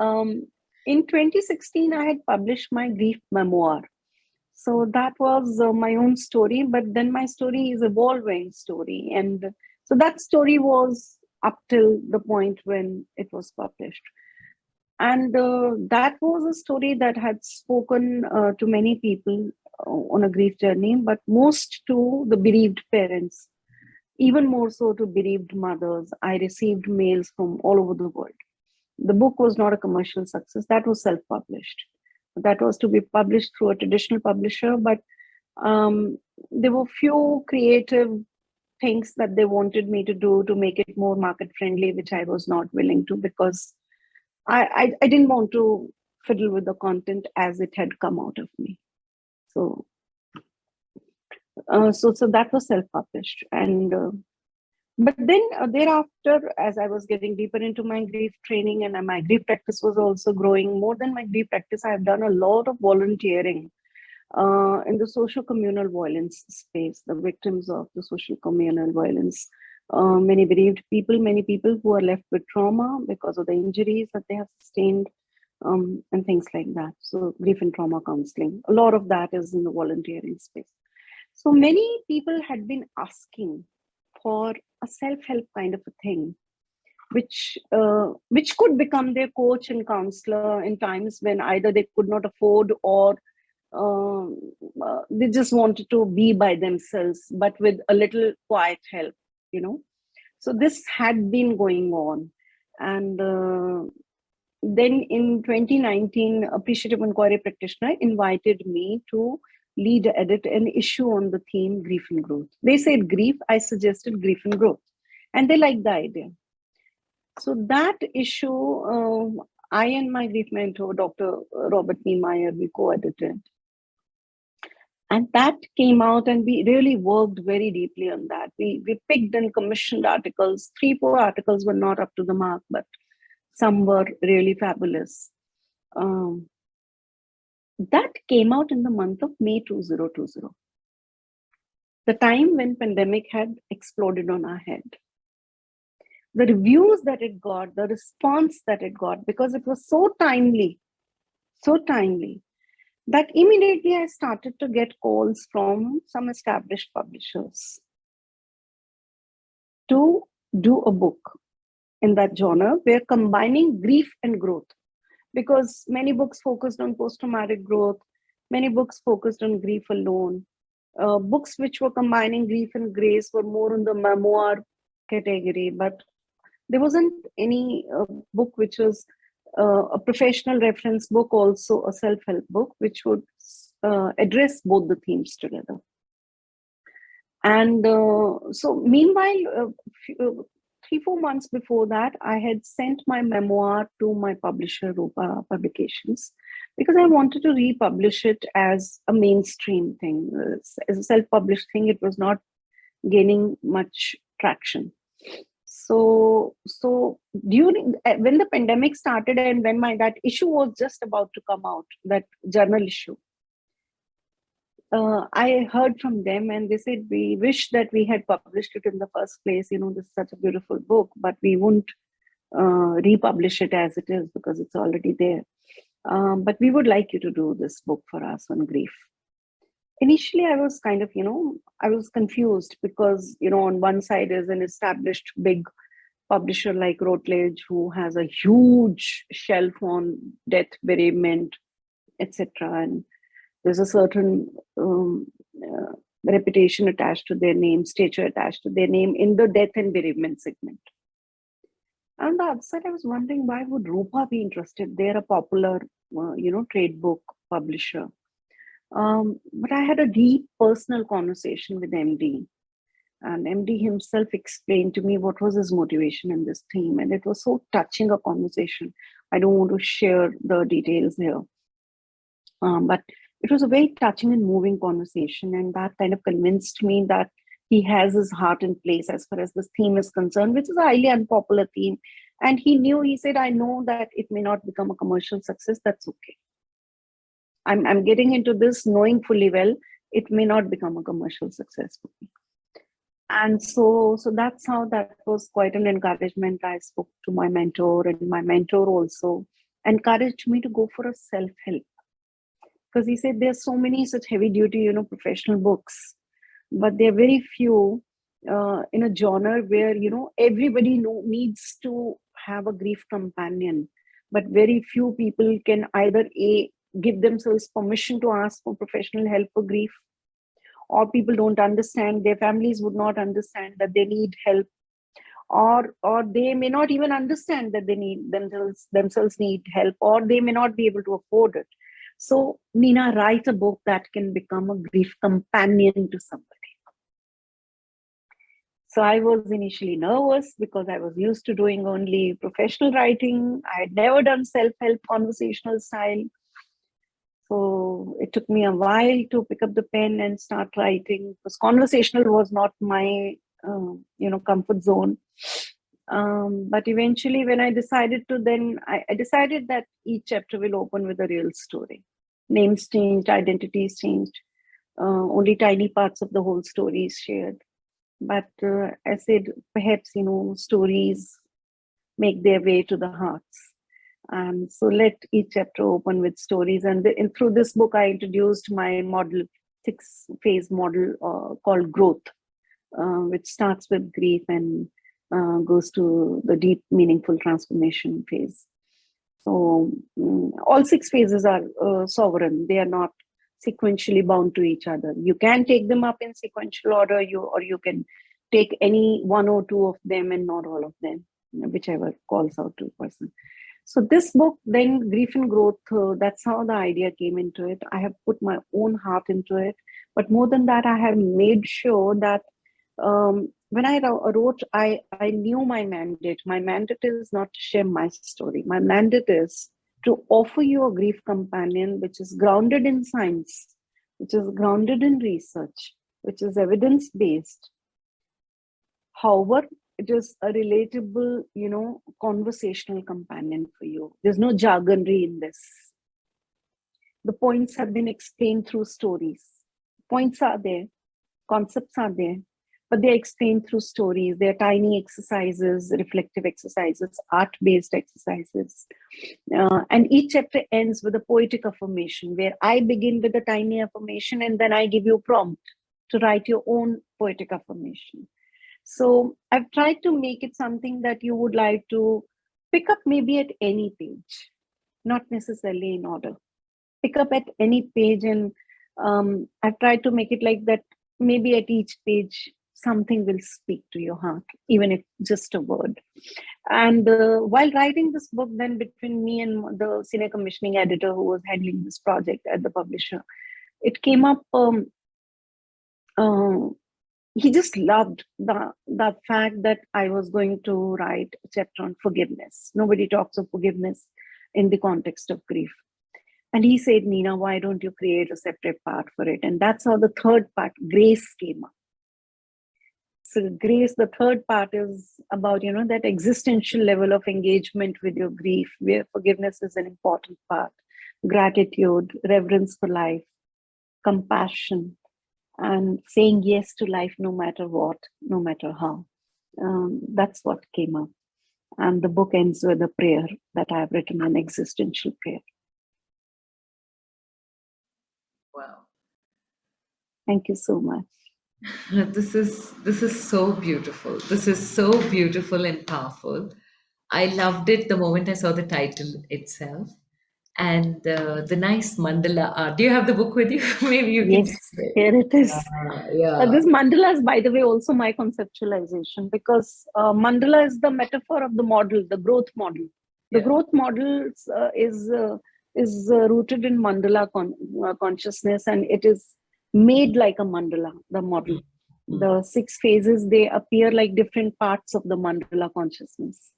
In 2016, I had published my grief memoir. So that was my own story, but then my story is evolving story. And so that story was up till the point when it was published. And that was a story that had spoken to many people on a grief journey, but most to the bereaved parents, even more so to bereaved mothers. I received mails from all over the world. The book was not a commercial success. That was self-published. That was to be published through a traditional publisher, but there were few creative things that they wanted me to do to make it more market friendly, which I was not willing to, because I didn't want to fiddle with the content as it had come out of me. So that was self-published. And but then thereafter, as I was getting deeper into my grief training and my grief practice was also growing, more than my grief practice, I have done a lot of volunteering in the social communal violence space, the victims of the social communal violence, many bereaved people, many people who are left with trauma because of the injuries that they have sustained, and things like that. So grief and trauma counseling, a lot of that is in the volunteering space. So many people had been asking for a self-help kind of a thing, which could become their coach and counselor in times when either they could not afford or they just wanted to be by themselves, but with a little quiet help, So this had been going on. And then in 2019, Appreciative Inquiry Practitioner invited me to lead, edit an issue on the theme grief and growth. They said grief, I suggested grief and growth. And they liked the idea. So that issue, I and my grief mentor, Dr. Robert Niemeyer, we co-edited. And that came out, and we really worked very deeply on that. We picked and commissioned articles. 3-4 articles were not up to the mark, but some were really fabulous. That came out in the month of May 2020, the time when pandemic had exploded on our head. The reviews that it got, the response that it got, because it was so timely, that immediately I started to get calls from some established publishers to do a book in that genre. We're combining grief and growth, because many books focused on post-traumatic growth, many books focused on grief alone. Books which were combining grief and grace were more in the memoir category, but there wasn't any book which was a professional reference book, also a self-help book, which would address both the themes together. And so meanwhile, 3-4 months before that, I had sent my memoir to my publisher, Rupa Publications, because I wanted to republish it as a mainstream thing. As a self-published thing, it was not gaining much traction. So during, when the pandemic started and when that issue was just about to come out, that journal issue, I heard from them and they said, we wish that we had published it in the first place. This is such a beautiful book, but we won't republish it as it is because it's already there. But we would like you to do this book for us on grief. Initially, I was kind of, I was confused because, on one side is an established big publisher like Routledge, who has a huge shelf on death, bereavement, etc. And there's a certain reputation attached to their name, stature attached to their name in the death and bereavement segment. On the other side, I was wondering, why would Rupa be interested? They're a popular, trade book publisher. But I had a deep personal conversation with MD. And MD himself explained to me what was his motivation in this theme. And it was so touching a conversation. I don't want to share the details here. But it was a very touching and moving conversation. And that kind of convinced me that he has his heart in place as far as this theme is concerned, which is a highly unpopular theme. And he said, I know that it may not become a commercial success. That's okay. I'm getting into this knowing fully well, it may not become a commercial success for me. And so that's how that was quite an encouragement. I spoke to my mentor, and my mentor also encouraged me to go for a self-help, because he said there's so many such heavy duty, professional books, but there are very few in a genre where, everybody needs to have a grief companion, but very few people can either give themselves permission to ask for professional help for grief, or people don't understand, their families would not understand that they need help, or they may not even understand that they need themselves need help, or they may not be able to afford it. So Neena, write a book that can become a grief companion to somebody. So I was initially nervous because I was used to doing only professional writing. I had never done self-help conversational style. So it took me a while to pick up the pen and start writing, because conversational was not my, comfort zone. But eventually when I decided to, then I decided that each chapter will open with a real story. Names changed, identities changed. Only tiny parts of the whole story is shared. But I said, perhaps, stories make their way to the hearts. And so let each chapter open with stories. And through this book, I introduced my model, 6-phase model called growth, which starts with grief and goes to the deep, meaningful transformation phase. So all 6 phases are sovereign. They are not sequentially bound to each other. You can take them up in sequential order, or you can take any 1 or 2 of them and not all of them, whichever calls out to a person. So this book, then Grief and Growth, that's how the idea came into it. I have put my own heart into it. But more than that, I have made sure that when I wrote, I knew my mandate. My mandate is not to share my story. My mandate is to offer you a grief companion which is grounded in science, which is grounded in research, which is evidence-based. However, it is a relatable, conversational companion for you. There's no jargonry in this. The points have been explained through stories. Points are there, concepts are there, but they're explained through stories. They're tiny exercises, reflective exercises, art-based exercises. And each chapter ends with a poetic affirmation, where I begin with a tiny affirmation and then I give you a prompt to write your own poetic affirmation. So I've tried to make it something that you would like to pick up maybe at any page, not necessarily in order. Pick up at any page, and I've tried to make it like that. Maybe at each page, something will speak to your heart, even if just a word. And while writing this book, then between me and the senior commissioning editor who was handling this project at the publisher, it came up. He just loved the fact that I was going to write a chapter on forgiveness. Nobody talks of forgiveness in the context of grief. And he said, Neena, why don't you create a separate part for it? And that's how the third part, grace, came up. So grace, the third part, is about, that existential level of engagement with your grief, where forgiveness is an important part. Gratitude, reverence for life, compassion, and saying yes to life no matter what, no matter how. That's what came up. And the book ends with a prayer that I have written, an existential prayer. Wow. Thank you so much. This is so beautiful. This is so beautiful and powerful. I loved it the moment I saw the title itself. And the nice mandala art. Do you have the book with you? Maybe you can Yes, share it. here it is. Yeah. This mandala is, by the way, also my conceptualization, because mandala is the metaphor of the model, the growth model. The growth model is rooted in mandala consciousness, and it is made like a mandala, the model. The 6 phases, they appear like different parts of the mandala consciousness.